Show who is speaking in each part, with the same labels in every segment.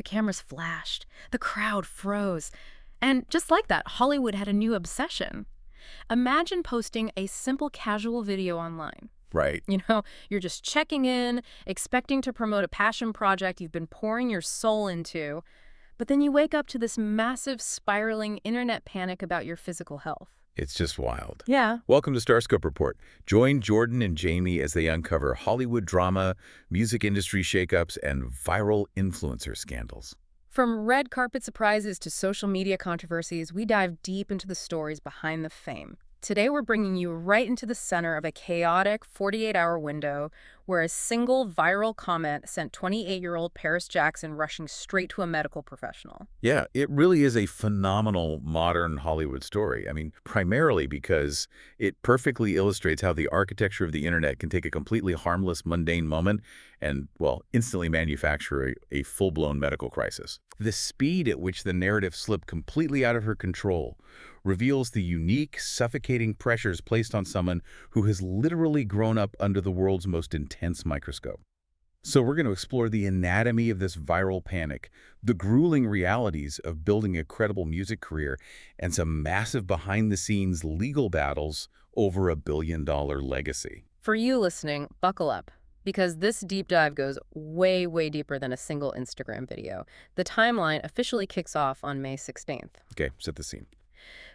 Speaker 1: cameras flashed, the crowd froze. And just like that, Hollywood had a new obsession. Imagine posting a simple casual video online.
Speaker 2: Right.
Speaker 1: You're just checking in, expecting to promote a passion project you've been pouring your soul into, but then you wake up to this massive spiraling internet panic about your physical health.
Speaker 2: It's just wild.
Speaker 1: Yeah.
Speaker 2: Welcome to Starscope Report. Join Jordan and Jamie as they uncover Hollywood drama, music industry shakeups, and viral influencer scandals.
Speaker 1: From red carpet surprises to social media controversies, we dive deep into the stories behind the fame. Today, we're bringing you right into the center of a chaotic 48-hour window where a single viral comment sent 28-year-old Paris Jackson rushing straight to a medical professional.
Speaker 2: Yeah, it really is a phenomenal modern Hollywood story. I mean, primarily because it perfectly illustrates how the architecture of the internet can take a completely harmless, mundane moment and, well, instantly manufacture a full-blown medical crisis. The speed at which the narrative slipped completely out of her control reveals the unique, suffocating pressures placed on someone who has literally grown up under the world's most intense microscope. So we're going to explore the anatomy of this viral panic, the grueling realities of building a credible music career, and some massive behind-the-scenes legal battles over a billion-dollar legacy.
Speaker 1: For you listening, buckle up, because this deep dive goes way, way deeper than a single Instagram video. The timeline officially kicks off on May 16th.
Speaker 2: Okay, set the scene.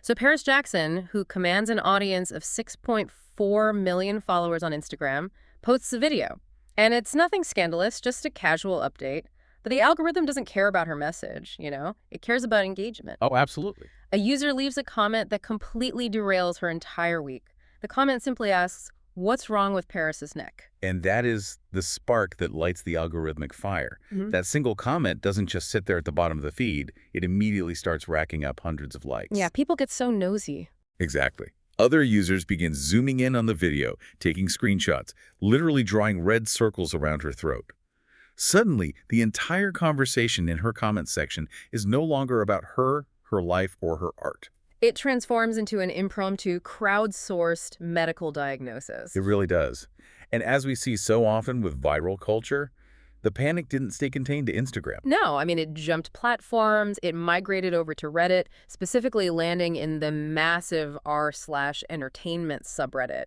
Speaker 1: So Paris Jackson, who commands an audience of 6.4 million followers on Instagram, posts a video. And it's nothing scandalous, just a casual update. But the algorithm doesn't care about her message, It cares about engagement.
Speaker 2: Oh, absolutely.
Speaker 1: A user leaves a comment that completely derails her entire week. The comment simply asks, "What's wrong with Paris's neck?"
Speaker 2: And that is the spark that lights the algorithmic fire. That single comment doesn't just sit there at the bottom of the feed. It immediately starts racking up hundreds of likes.
Speaker 1: Yeah, people get so nosy.
Speaker 2: Exactly. Other users begin zooming in on the video, taking screenshots, literally drawing red circles around her throat. Suddenly, the entire conversation in her comment section is no longer about her life, or her art.
Speaker 1: It transforms into an impromptu, crowdsourced medical diagnosis.
Speaker 2: It really does. And as we see so often with viral culture, the panic didn't stay contained to Instagram.
Speaker 1: No, it jumped platforms, it migrated over to Reddit, specifically landing in the massive r/entertainment subreddit,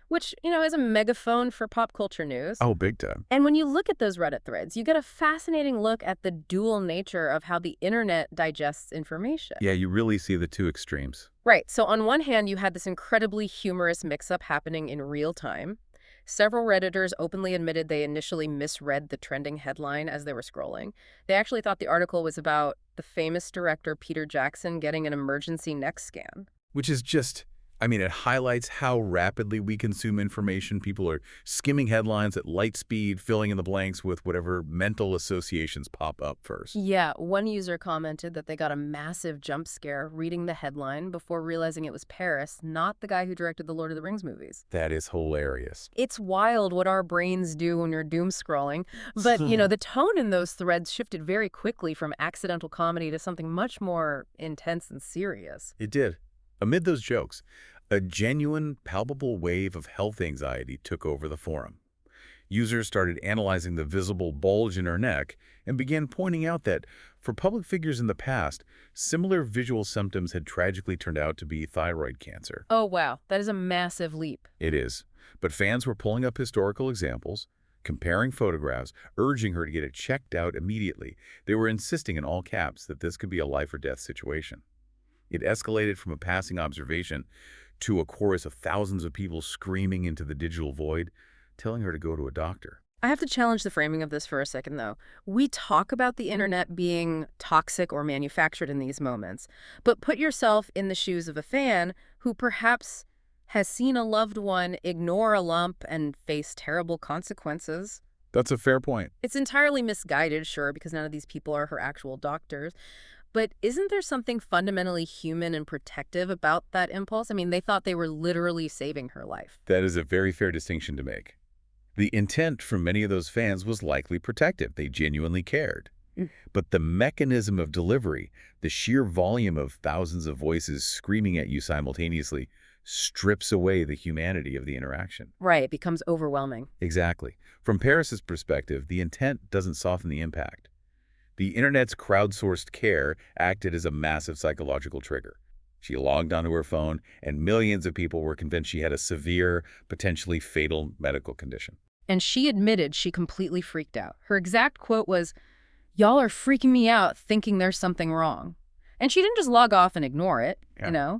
Speaker 1: which, is a megaphone for pop culture news.
Speaker 2: Oh, big time.
Speaker 1: And when you look at those Reddit threads, you get a fascinating look at the dual nature of how the internet digests information.
Speaker 2: Yeah, you really see the two extremes.
Speaker 1: Right. So on one hand, you had this incredibly humorous mix-up happening in real time. Several Redditors openly admitted they initially misread the trending headline as they were scrolling. They actually thought the article was about the famous director Peter Jackson getting an emergency neck scan.
Speaker 2: Which is just, it highlights how rapidly we consume information. People are skimming headlines at light speed, filling in the blanks with whatever mental associations pop up first.
Speaker 1: Yeah, one user commented that they got a massive jump scare reading the headline before realizing it was Paris, not the guy who directed the Lord of the Rings movies.
Speaker 2: That is hilarious.
Speaker 1: It's wild what our brains do when you're doom scrolling. But, the tone in those threads shifted very quickly from accidental comedy to something much more intense and serious.
Speaker 2: It did. Amid those jokes, a genuine, palpable wave of health anxiety took over the forum. Users started analyzing the visible bulge in her neck and began pointing out that, for public figures in the past, similar visual symptoms had tragically turned out to be thyroid cancer.
Speaker 1: Oh, wow. That is a massive leap.
Speaker 2: It is. But fans were pulling up historical examples, comparing photographs, urging her to get it checked out immediately. They were insisting in all caps that this could be a life-or-death situation. It escalated from a passing observation to a chorus of thousands of people screaming into the digital void, telling her to go to a doctor.
Speaker 1: I have to challenge the framing of this for a second, though. We talk about the internet being toxic or manufactured in these moments, but put yourself in the shoes of a fan who perhaps has seen a loved one ignore a lump and face terrible consequences.
Speaker 2: That's a fair point.
Speaker 1: It's entirely misguided, sure, because none of these people are her actual doctors. But isn't there something fundamentally human and protective about that impulse? They thought they were literally saving her life.
Speaker 2: That is a very fair distinction to make. The intent from many of those fans was likely protective. They genuinely cared. But the mechanism of delivery, the sheer volume of thousands of voices screaming at you simultaneously, strips away the humanity of the interaction.
Speaker 1: Right, it becomes overwhelming.
Speaker 2: Exactly. From Paris's perspective, the intent doesn't soften the impact. The internet's crowdsourced care acted as a massive psychological trigger. She logged onto her phone, and millions of people were convinced she had a severe, potentially fatal medical condition.
Speaker 1: And she admitted she completely freaked out. Her exact quote was, "Y'all are freaking me out thinking there's something wrong." And she didn't just log off and ignore it,
Speaker 2: Yeah.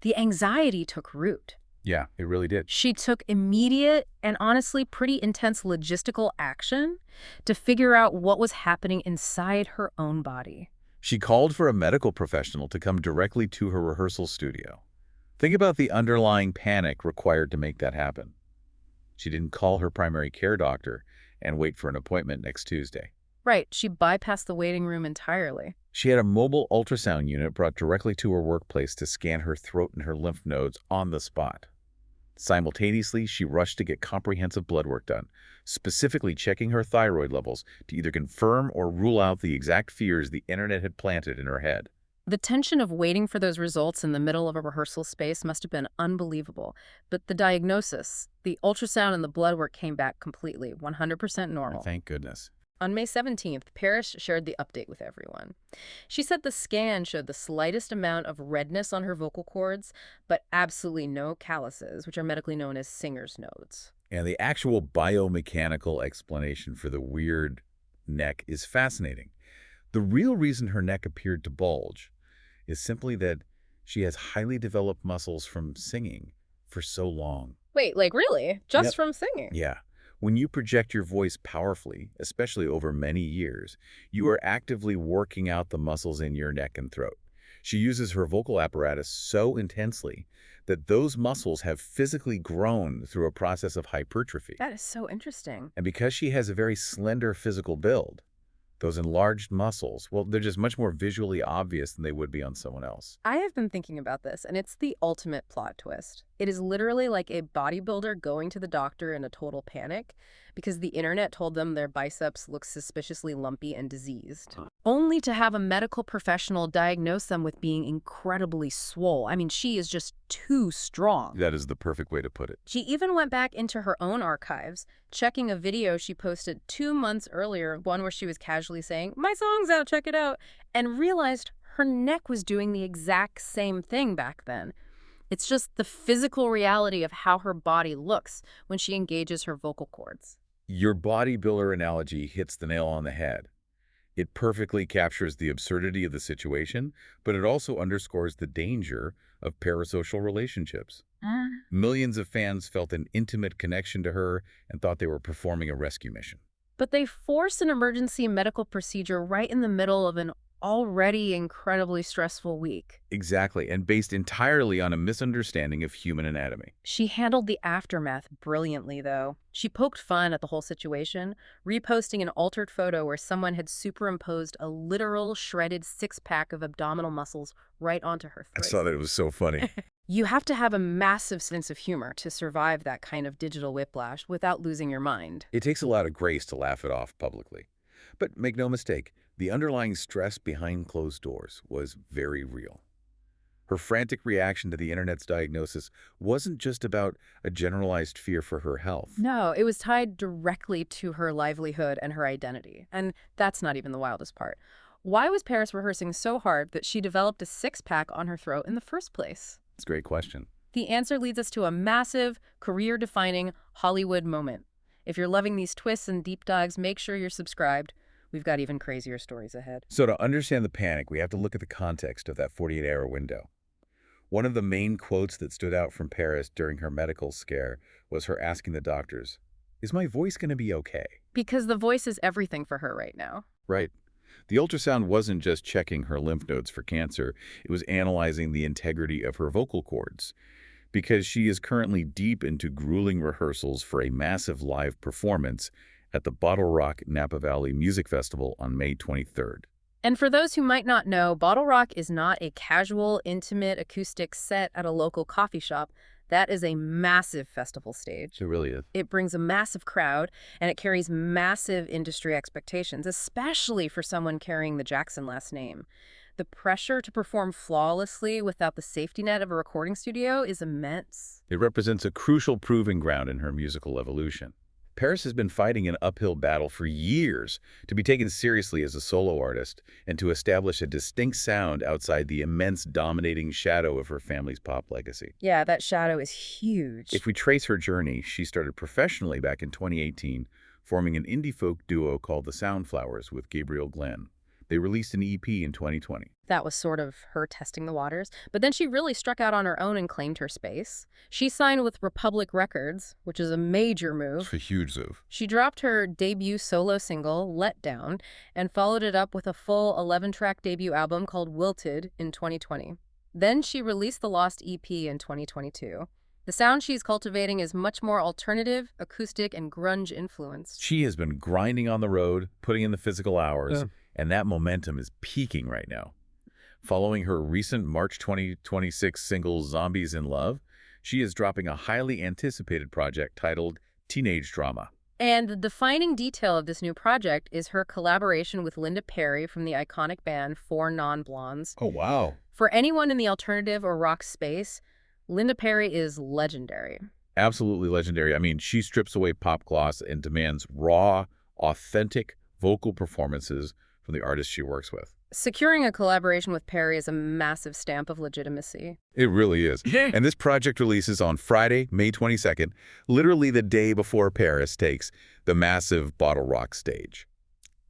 Speaker 1: The anxiety took root.
Speaker 2: Yeah, it really did.
Speaker 1: She took immediate and honestly pretty intense logistical action to figure out what was happening inside her own body.
Speaker 2: She called for a medical professional to come directly to her rehearsal studio. Think about the underlying panic required to make that happen. She didn't call her primary care doctor and wait for an appointment next Tuesday.
Speaker 1: Right, she bypassed the waiting room entirely.
Speaker 2: She had a mobile ultrasound unit brought directly to her workplace to scan her throat and her lymph nodes on the spot. Simultaneously, she rushed to get comprehensive blood work done, specifically checking her thyroid levels to either confirm or rule out the exact fears the internet had planted in her head.
Speaker 1: The tension of waiting for those results in the middle of a rehearsal space must have been unbelievable. But the diagnosis, the ultrasound and the blood work came back completely, 100% normal.
Speaker 2: Thank goodness.
Speaker 1: On May 17th, Parrish shared the update with everyone. She said the scan showed the slightest amount of redness on her vocal cords, but absolutely no calluses, which are medically known as singer's nodes.
Speaker 2: And the actual biomechanical explanation for the weird neck is fascinating. The real reason her neck appeared to bulge is simply that she has highly developed muscles from singing for so long.
Speaker 1: Wait, like really? Just
Speaker 2: Yep.
Speaker 1: from singing?
Speaker 2: Yeah. When you project your voice powerfully, especially over many years, you are actively working out the muscles in your neck and throat. She uses her vocal apparatus so intensely that those muscles have physically grown through a process of hypertrophy.
Speaker 1: That is so interesting.
Speaker 2: And because she has a very slender physical build, those enlarged muscles, well, they're just much more visually obvious than they would be on someone else.
Speaker 1: I have been thinking about this, and it's the ultimate plot twist. It is literally like a bodybuilder going to the doctor in a total panic because the internet told them their biceps look suspiciously lumpy and diseased, only to have a medical professional diagnose them with being incredibly swole. I mean, she is just too strong.
Speaker 2: That is the perfect way to put it.
Speaker 1: She even went back into her own archives, checking a video she posted 2 months earlier, one where she was casually saying, "My song's out, check it out," and realized her neck was doing the exact same thing back then. It's just the physical reality of how her body looks when she engages her vocal cords.
Speaker 2: Your bodybuilder analogy hits the nail on the head. It perfectly captures the absurdity of the situation, but it also underscores the danger of parasocial relationships. Millions of fans felt an intimate connection to her and thought they were performing a rescue mission.
Speaker 1: But they forced an emergency medical procedure right in the middle of an already incredibly stressful week.
Speaker 2: Exactly, and based entirely on a misunderstanding of human anatomy.
Speaker 1: She handled the aftermath brilliantly, though. She poked fun at the whole situation, reposting an altered photo where someone had superimposed a literal shredded six-pack of abdominal muscles right onto her
Speaker 2: I
Speaker 1: throat.
Speaker 2: saw that. It was so funny.
Speaker 1: You have to have a massive sense of humor to survive that kind of digital whiplash without losing your mind.
Speaker 2: It takes a lot of grace to laugh it off publicly. But make no mistake, the underlying stress behind closed doors was very real. Her frantic reaction to the internet's diagnosis wasn't just about a generalized fear for her health.
Speaker 1: No, it was tied directly to her livelihood and her identity. And that's not even the wildest part. Why was Paris rehearsing so hard that she developed a six-pack on her throat in the first place?
Speaker 2: It's a great question.
Speaker 1: The answer leads us to a massive, career-defining Hollywood moment. If you're loving these twists and deep dives, make sure you're subscribed. We've got even crazier stories ahead.
Speaker 2: So to understand the panic, we have to look at the context of that 48-hour window. One of the main quotes that stood out from Paris during her medical scare was her asking the doctors, "Is my voice going to be okay?"
Speaker 1: Because the voice is everything for her right now.
Speaker 2: Right. The ultrasound wasn't just checking her lymph nodes for cancer, it was analyzing the integrity of her vocal cords. Because she is currently deep into grueling rehearsals for a massive live performance at the BottleRock Napa Valley Music Festival on May 23rd.
Speaker 1: And for those who might not know, BottleRock is not a casual, intimate acoustic set at a local coffee shop. That is a massive festival stage.
Speaker 2: It really is.
Speaker 1: It brings a massive crowd, and it carries massive industry expectations, especially for someone carrying the Jackson last name. The pressure to perform flawlessly without the safety net of a recording studio is immense.
Speaker 2: It represents a crucial proving ground in her musical evolution. Paris has been fighting an uphill battle for years to be taken seriously as a solo artist and to establish a distinct sound outside the immense dominating shadow of her family's pop legacy.
Speaker 1: Yeah, that shadow is huge.
Speaker 2: If we trace her journey, she started professionally back in 2018, forming an indie folk duo called the Soundflowers with Gabriel Glenn. They released an EP in 2020.
Speaker 1: That was sort of her testing the waters. But then she really struck out on her own and claimed her space. She signed with Republic Records, which is a major move.
Speaker 2: It's a huge move.
Speaker 1: She dropped her debut solo single, Let Down, and followed it up with a full 11-track debut album called Wilted in 2020. Then she released the Lost EP in 2022. The sound she's cultivating is much more alternative, acoustic, and grunge influenced.
Speaker 2: She has been grinding on the road, putting in the physical hours, and that momentum is peaking right now. Following her recent March 2026 single Zombies in Love, she is dropping a highly anticipated project titled Teenage Drama.
Speaker 1: And the defining detail of this new project is her collaboration with Linda Perry from the iconic band Four Non-Blondes.
Speaker 2: Oh, wow.
Speaker 1: For anyone in the alternative or rock space, Linda Perry is legendary.
Speaker 2: Absolutely legendary. I mean, she strips away pop gloss and demands raw, authentic vocal performances from the artists she works with.
Speaker 1: Securing a collaboration with Perry is a massive stamp of legitimacy.
Speaker 2: It really is. And this project releases on Friday, May 22nd, literally the day before Paris takes the massive BottleRock stage.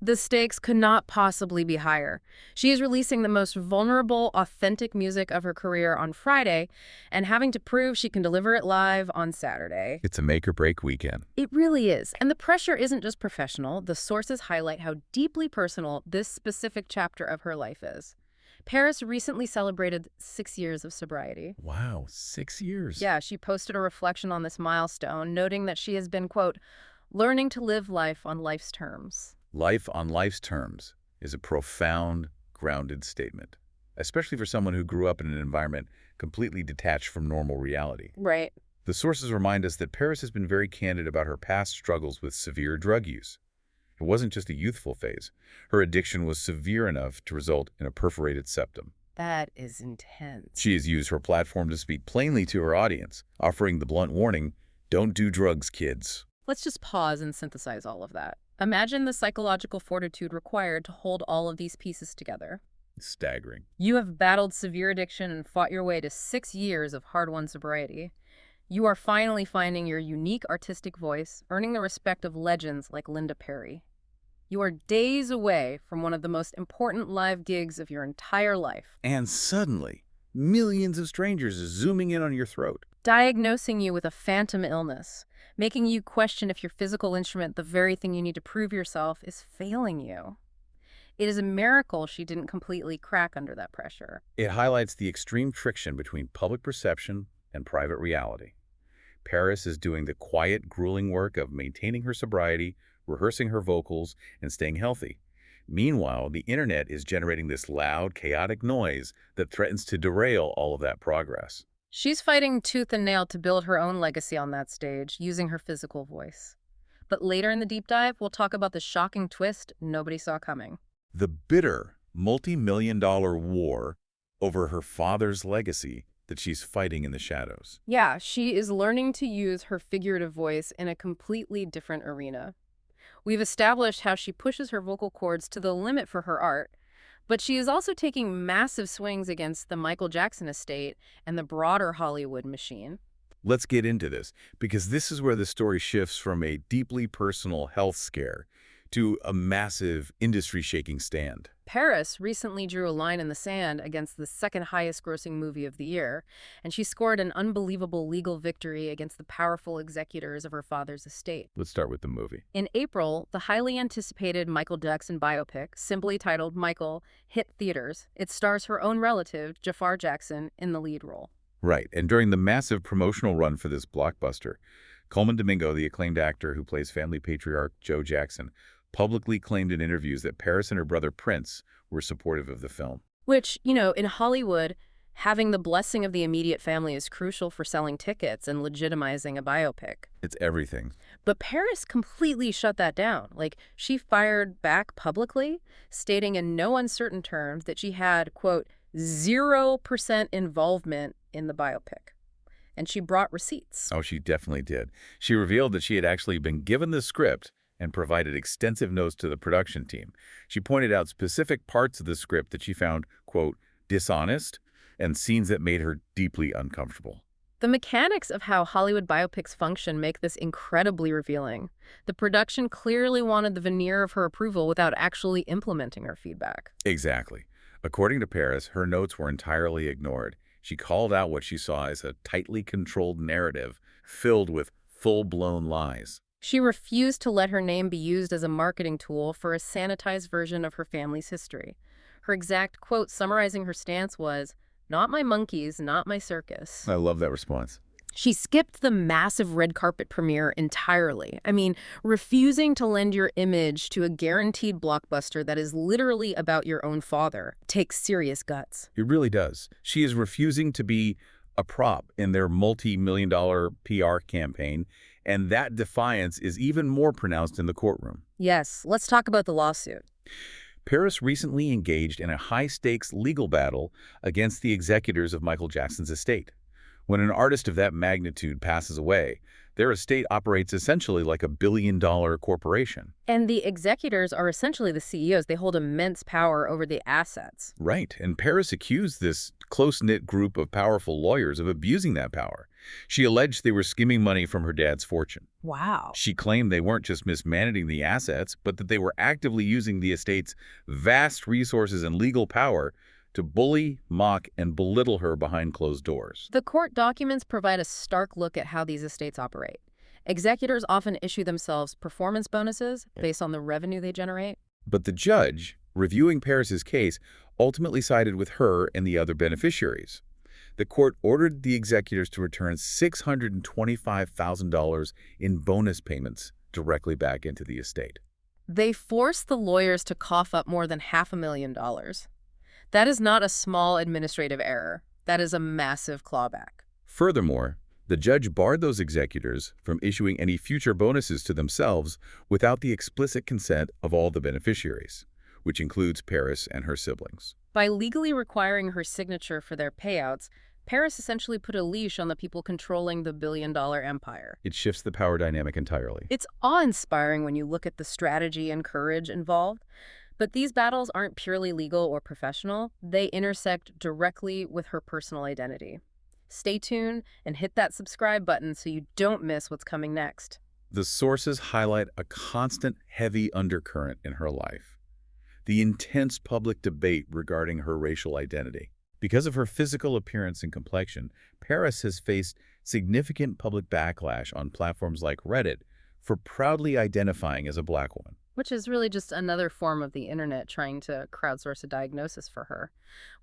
Speaker 1: The stakes could not possibly be higher. She is releasing the most vulnerable, authentic music of her career on Friday and having to prove she can deliver it live on Saturday.
Speaker 2: It's a make-or-break weekend.
Speaker 1: It really is. And the pressure isn't just professional. The sources highlight how deeply personal this specific chapter of her life is. Paris recently celebrated 6 years of sobriety.
Speaker 2: Wow, 6 years.
Speaker 1: Yeah, she posted a reflection on this milestone, noting that she has been, quote, learning to live life on life's terms.
Speaker 2: Life on life's terms is a profound, grounded statement, especially for someone who grew up in an environment completely detached from normal reality.
Speaker 1: Right.
Speaker 2: The sources remind us that Paris has been very candid about her past struggles with severe drug use. It wasn't just a youthful phase. Her addiction was severe enough to result in a perforated septum.
Speaker 1: That is intense.
Speaker 2: She has used her platform to speak plainly to her audience, offering the blunt warning, "Don't do drugs, kids."
Speaker 1: Let's just pause and synthesize all of that. Imagine the psychological fortitude required to hold all of these pieces together.
Speaker 2: Staggering.
Speaker 1: You have battled severe addiction and fought your way to 6 years of hard-won sobriety. You are finally finding your unique artistic voice, earning the respect of legends like Linda Perry. You are days away from one of the most important live gigs of your entire life.
Speaker 2: And suddenly, millions of strangers are zooming in on your throat.
Speaker 1: Diagnosing you with a phantom illness, making you question if your physical instrument, the very thing you need to prove yourself, is failing you. It is a miracle she didn't completely crack under that pressure.
Speaker 2: It highlights the extreme friction between public perception and private reality. Paris is doing the quiet, grueling work of maintaining her sobriety, rehearsing her vocals, and staying healthy. Meanwhile, the internet is generating this loud, chaotic noise that threatens to derail all of that progress.
Speaker 1: She's fighting tooth and nail to build her own legacy on that stage, using her physical voice. But later in the deep dive, we'll talk about the shocking twist nobody saw coming.
Speaker 2: The bitter, multi-million-dollar war over her father's legacy that she's fighting in the shadows.
Speaker 1: Yeah, she is learning to use her figurative voice in a completely different arena. We've established how she pushes her vocal cords to the limit for her art, but she is also taking massive swings against the Michael Jackson estate and the broader Hollywood machine.
Speaker 2: Let's get into this, because this is where the story shifts from a deeply personal health scare to a massive industry-shaking stand.
Speaker 1: Paris recently drew a line in the sand against the second highest grossing movie of the year, and she scored an unbelievable legal victory against the powerful executors of her father's estate.
Speaker 2: Let's start with the movie.
Speaker 1: In April, the highly anticipated Michael Jackson biopic, simply titled Michael, hit theaters. It stars her own relative, Jafar Jackson, in the lead role.
Speaker 2: Right, and during the massive promotional run for this blockbuster, Coleman Domingo, the acclaimed actor who plays family patriarch Joe Jackson, publicly claimed in interviews that Paris and her brother Prince were supportive of the film.
Speaker 1: Which, in Hollywood, having the blessing of the immediate family is crucial for selling tickets and legitimizing a biopic.
Speaker 2: It's everything.
Speaker 1: But Paris completely shut that down. She fired back publicly, stating in no uncertain terms that she had, quote, 0% involvement in the biopic. and she brought receipts.
Speaker 2: Oh, she definitely did. She revealed that she had actually been given the script and provided extensive notes to the production team. She pointed out specific parts of the script that she found, quote, dishonest and scenes that made her deeply uncomfortable.
Speaker 1: The mechanics of how Hollywood biopics function make this incredibly revealing. The production clearly wanted the veneer of her approval without actually implementing her feedback.
Speaker 2: Exactly. According to Paris, her notes were entirely ignored. She called out what she saw as a tightly controlled narrative filled with full-blown lies.
Speaker 1: She refused to let her name be used as a marketing tool for a sanitized version of her family's history. Her exact quote summarizing her stance was, "Not my monkeys, not my circus."
Speaker 2: I love that response.
Speaker 1: She skipped the massive red carpet premiere entirely. I mean, refusing to lend your image to a guaranteed blockbuster that is literally about your own father takes serious guts.
Speaker 2: It really does. She is refusing to be a prop in their multi-million-dollar PR campaign, and that defiance is even more pronounced in the courtroom.
Speaker 1: Yes, let's talk about the lawsuit.
Speaker 2: Paris recently engaged in a high-stakes legal battle against the executors of Michael Jackson's estate. When an artist of that magnitude passes away, their estate operates essentially like a billion-dollar corporation.
Speaker 1: And the executors are essentially the CEOs. They hold immense power over the assets.
Speaker 2: Right, and Paris accused this close-knit group of powerful lawyers of abusing that power. She alleged they were skimming money from her dad's fortune.
Speaker 1: Wow.
Speaker 2: She claimed they weren't just mismanaging the assets, but that they were actively using the estate's vast resources and legal power to bully, mock, and belittle her behind closed doors.
Speaker 1: The court documents provide a stark look at how these estates operate. Executors often issue themselves performance bonuses based on the revenue they generate.
Speaker 2: But the judge, reviewing Paris's case, ultimately sided with her and the other beneficiaries. The court ordered the executors to return $625,000 in bonus payments directly back into the estate.
Speaker 1: They forced the lawyers to cough up more than $500,000. That is not a small administrative error. That is a massive clawback.
Speaker 2: Furthermore, the judge barred those executors from issuing any future bonuses to themselves without the explicit consent of all the beneficiaries, which includes Paris and her siblings.
Speaker 1: By legally requiring her signature for their payouts, Paris essentially put a leash on the people controlling the billion-dollar empire.
Speaker 2: It shifts the power dynamic entirely.
Speaker 1: It's awe-inspiring when you look at the strategy and courage involved. But these battles aren't purely legal or professional. They intersect directly with her personal identity. Stay tuned and hit that subscribe button so you don't miss what's coming next.
Speaker 2: The sources highlight a constant heavy undercurrent in her life: the intense public debate regarding her racial identity. Because of her physical appearance and complexion, Paris has faced significant public backlash on platforms like Reddit for proudly identifying as a Black woman.
Speaker 1: Which is really just another form of the internet trying to crowdsource a diagnosis for her.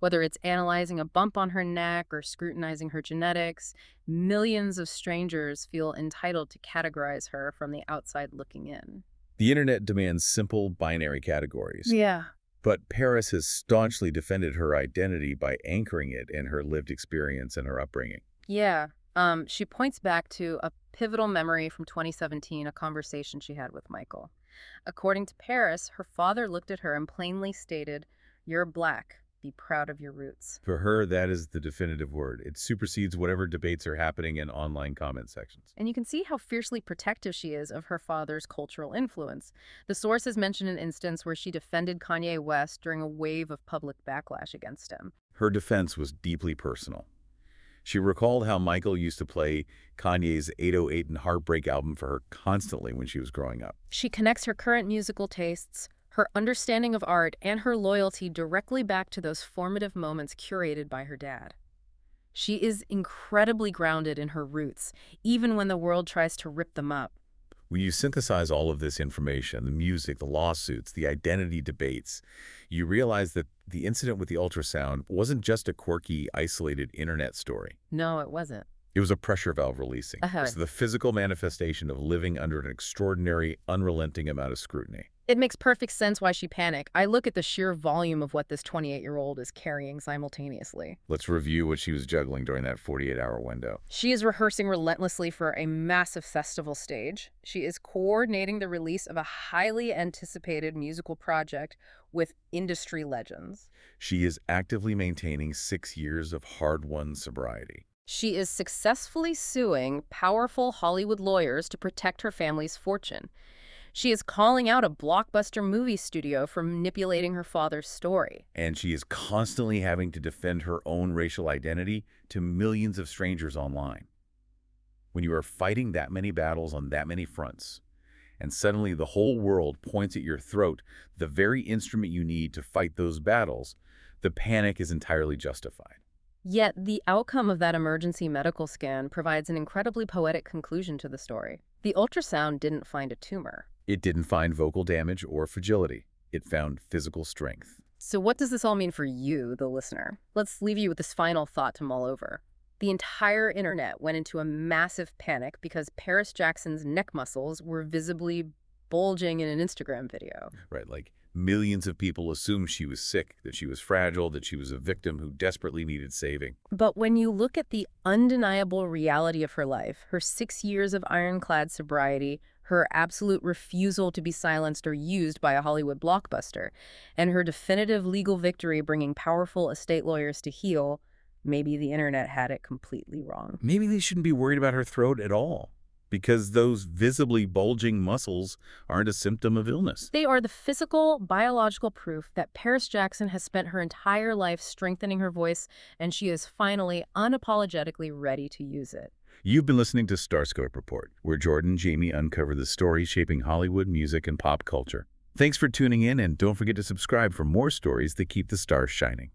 Speaker 1: Whether it's analyzing a bump on her neck or scrutinizing her genetics, millions of strangers feel entitled to categorize her from the outside looking in.
Speaker 2: The internet demands simple binary categories.
Speaker 1: Yeah.
Speaker 2: But Paris has staunchly defended her identity by anchoring it in her lived experience and her upbringing.
Speaker 1: Yeah. She points back to a pivotal memory from 2017, a conversation she had with Michael. According to Paris, her father looked at her and plainly stated, "You're Black. Be proud of your roots."
Speaker 2: For her, that is the definitive word. It supersedes whatever debates are happening in online comment sections.
Speaker 1: And you can see how fiercely protective she is of her father's cultural influence. The sources mention an instance where she defended Kanye West during a wave of public backlash against him.
Speaker 2: Her defense was deeply personal. She recalled how Michael used to play Kanye's 808 and Heartbreak album for her constantly when she was growing up.
Speaker 1: She connects her current musical tastes, her understanding of art, and her loyalty directly back to those formative moments curated by her dad. She is incredibly grounded in her roots, even when the world tries to rip them up.
Speaker 2: When you synthesize all of this information, the music, the lawsuits, the identity debates, you realize that the incident with the ultrasound wasn't just a quirky, isolated internet story.
Speaker 1: No, it wasn't.
Speaker 2: It was a pressure valve releasing.
Speaker 1: Uh-huh.
Speaker 2: It was the physical manifestation of living under an extraordinary, unrelenting amount of scrutiny.
Speaker 1: It makes perfect sense why she panicked. I look at the sheer volume of what this 28-year-old is carrying simultaneously.
Speaker 2: Let's review what she was juggling during that 48-hour window.
Speaker 1: She is rehearsing relentlessly for a massive festival stage. She is coordinating the release of a highly anticipated musical project with industry legends.
Speaker 2: She is actively maintaining 6 years of hard-won sobriety.
Speaker 1: She is successfully suing powerful Hollywood lawyers to protect her family's fortune. She is calling out a blockbuster movie studio for manipulating her father's story.
Speaker 2: And she is constantly having to defend her own racial identity to millions of strangers online. When you are fighting that many battles on that many fronts, and suddenly the whole world points at your throat, the very instrument you need to fight those battles, the panic is entirely justified.
Speaker 1: Yet the outcome of that emergency medical scan provides an incredibly poetic conclusion to the story. The ultrasound didn't find a tumor.
Speaker 2: It didn't find vocal damage or fragility. It found physical strength.
Speaker 1: So what does this all mean for you, the listener? Let's leave you with this final thought to mull over. The entire internet went into a massive panic because Paris Jackson's neck muscles were visibly bulging in an Instagram video.
Speaker 2: Right, like millions of people assumed she was sick, that she was fragile, that she was a victim who desperately needed saving.
Speaker 1: But when you look at the undeniable reality of her life, her 6 years of ironclad sobriety, her absolute refusal to be silenced or used by a Hollywood blockbuster, and her definitive legal victory bringing powerful estate lawyers to heel, maybe the internet had it completely wrong.
Speaker 2: Maybe they shouldn't be worried about her throat at all, because those visibly bulging muscles aren't a symptom of illness.
Speaker 1: They are the physical, biological proof that Paris Jackson has spent her entire life strengthening her voice, and she is finally unapologetically ready to use it.
Speaker 2: You've been listening to Starscope Report, where Jordan and Jamie uncover the stories shaping Hollywood, music, and pop culture. Thanks for tuning in, and don't forget to subscribe for more stories that keep the stars shining.